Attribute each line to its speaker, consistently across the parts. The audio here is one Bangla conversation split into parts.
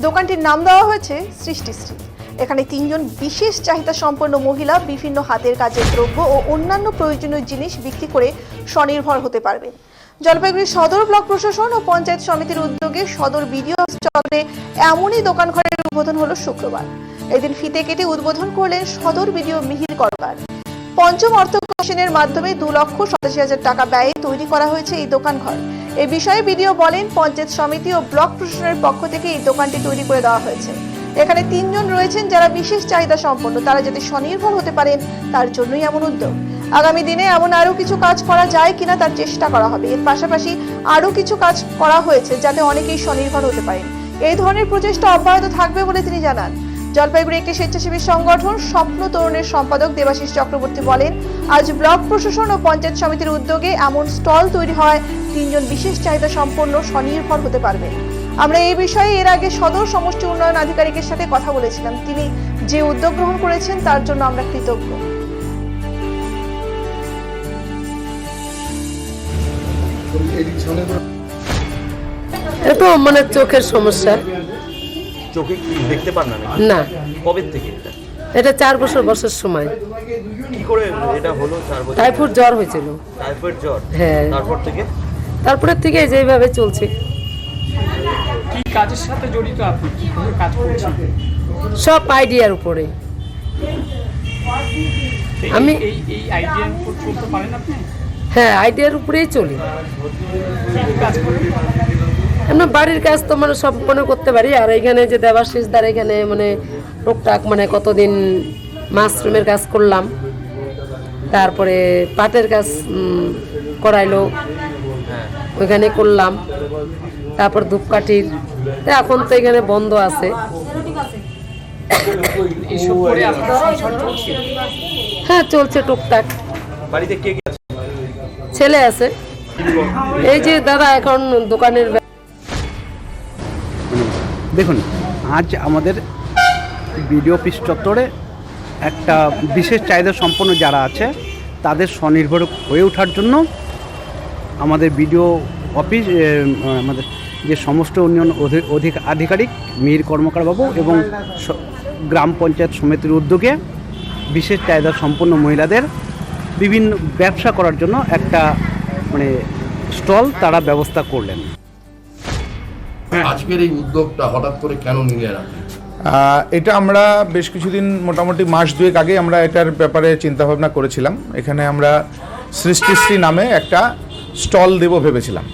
Speaker 1: দোকানটির নাম দেওয়া হয়েছে সৃষ্টিশ্রী। এখানে 3 জন বিশেষ চাহিদা সম্পন্ন মহিলা বিভিন্ন হাতের কাজের দ্রব্য ও অন্যান্য প্রয়োজনীয় জিনিস বিক্রি করে স্বনির্ভর হতে পারবেন। জলপাইগুড়ি সদর ব্লক প্রশাসন ও পঞ্চায়েত সমিতির উদ্যোগে সদর বিডিও চত্বরে এমনই দোকান ঘরের উদ্বোধন হলো শুক্রবার। এদিন ফিতে কেটে উদ্বোধন করলেন সদর বিডিও মিহির কর্মকার। পঞ্চম অর্থ কমিশনের মাধ্যমে 2,87,000 টাকা ব্যয়ে তৈরি করা হয়েছে এই দোকান ঘর। এই বিষয়ে বিডিও বলেন, পঞ্চায়েত সমিতি ও ব্লক প্রশাসনের পক্ষ থেকে এই দোকানটি তৈরি করে দেওয়া হয়েছে। এখানে 3 জন রয়েছেন যারা বিশেষ চাহিদা সম্পন্ন, তারা যাতে স্বনির্ভর হতে পারেন তার জন্যই এমন উদ্যোগ। আগামী দিনে এমন আরো কিছু কাজ করা যায় কিনা তার চেষ্টা করা হবে। এর পাশাপাশি আরো কিছু কাজ করা হয়েছে যাতে অনেকেই স্বনির্ভর হতে পারেন। এই ধরনের প্রচেষ্টা অব্যাহত থাকবে বলে তিনি জানান। জলপাইগুড়ি একটি স্বেচ্ছাসেবী সংগঠন স্বপ্ন তরুণের সম্পাদক দেবাশিস চক্রবর্তী বলেন, আজ ব্লক প্রশাসন ও পঞ্চায়েত সমিতির উদ্যোগে এমন স্টল তৈরি হয় 3 জন বিশেষ চাহিদা সম্পন্ন স্বনির্ভর হতে পারবে। আমরা এই বিষয়ে এর আগে সদর সমষ্টি উন্নয়ন আধিকারিকের সাথে কথা বলেছিলাম। তিনি যে উদ্যোগ গ্রহণ করেছেন তার জন্য আমরা কৃতজ্ঞ।
Speaker 2: এটা মানে চোখের সমস্যা।
Speaker 3: চোখে দেখতে পান না?
Speaker 2: না।
Speaker 3: কবে থেকে?
Speaker 2: এটা 4 বছর বয়সের সময়।
Speaker 3: কি করে এটা হলো? 4 বছর
Speaker 2: টাইফয়েড জ্বর হয়েছিল।
Speaker 3: টাইফয়েড জ্বর?
Speaker 2: হ্যাঁ। তারপরে থেকে যেভাবে চলছে।
Speaker 4: কি কাজের সাথে জড়িত আপনি? কিভাবে কাজ করছেন?
Speaker 2: সব আইডিয়ার উপরে। আমি
Speaker 4: এই আইডিয়ার উপর চলতে পারেন আপনি?
Speaker 2: হ্যাঁ, আইডিয়ার উপরেই চলি।
Speaker 4: কি কাজ করেন?
Speaker 2: আমরা বাড়ির কাজ তো মানে সম্পূর্ণ করতে পারি। আর এখানে যে দেবাশিস দ্বার এখানে মানে টুকটাক মানে কতদিন মাশরুমের কাজ করলাম, তারপরে পাটের কাজ করাইলো, ওইখানে করলাম, তারপর ধূপকাঠির। এখন তো এখানে বন্ধ আছে।
Speaker 4: এইসব করে আপনার সংসার চলছে?
Speaker 2: হ্যাঁ, চলছে টুকটাক।
Speaker 3: বাড়িতে কে কে আছে?
Speaker 2: ছেলে আছে। এই যে দাদা এখন দোকানের।
Speaker 5: দেখুন, আজ আমাদের বিডিও অফিস চত্বরে একটা বিশেষ চাহিদা সম্পন্ন যারা আছে তাদের স্বনির্ভর হয়ে ওঠার জন্য আমাদের বিডিও অফিস, আমাদের যে সমস্ত উন্নয়ন আধিকারিক মিহির কর্মকার বাবু এবং গ্রাম পঞ্চায়েত সমিতির উদ্যোগে বিশেষ চাহিদা সম্পন্ন মহিলাদের বিভিন্ন ব্যবসা করার জন্য একটা মানে স্টল তারা ব্যবস্থা করলেন।
Speaker 6: আজকের এই উদ্যোগটা হঠাৎ করে কেন নিলেন আপনি?
Speaker 7: এটা আমরা বেশ কিছুদিন, মোটামুটি মাস 2 আগে আমরা এটার ব্যাপারে চিন্তাভাবনা করেছিলাম। এখানে আমরা সৃষ্টিশ্রী নামে একটা স্টল দেব ভেবেছিলাম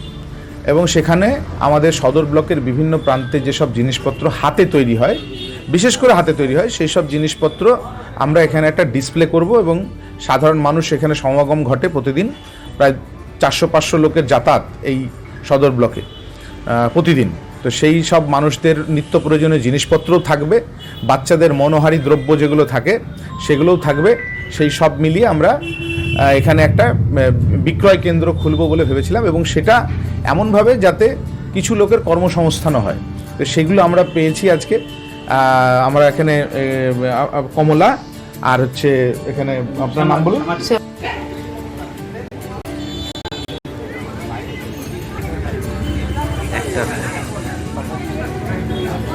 Speaker 7: এবং সেখানে আমাদের সদর ব্লকের বিভিন্ন প্রান্তে যেসব জিনিসপত্র হাতে তৈরি হয়, বিশেষ করে হাতে তৈরি হয়, সেই সব জিনিসপত্র আমরা এখানে একটা ডিসপ্লে করব এবং সাধারণ মানুষ এখানে সমাগম ঘটে। প্রতিদিন প্রায় 400-500 লোকের যাতায়াত এই সদর ব্লকে প্রতিদিন। তো সেই সব মানুষদের নিত্য প্রয়োজনীয় জিনিসপত্রও থাকবে, বাচ্চাদের মনোহারী দ্রব্য যেগুলো থাকে সেগুলোও থাকবে। সেই সব মিলিয়ে আমরা এখানে একটা বিক্রয় কেন্দ্র খুলব বলে ভেবেছিলাম এবং সেটা এমনভাবে যাতে কিছু লোকের কর্মসংস্থানও হয়। তো সেগুলো আমরা পেয়েছি আজকে। আমরা এখানে কমলা আর হচ্ছে এখানে আপনার নাম বলুন,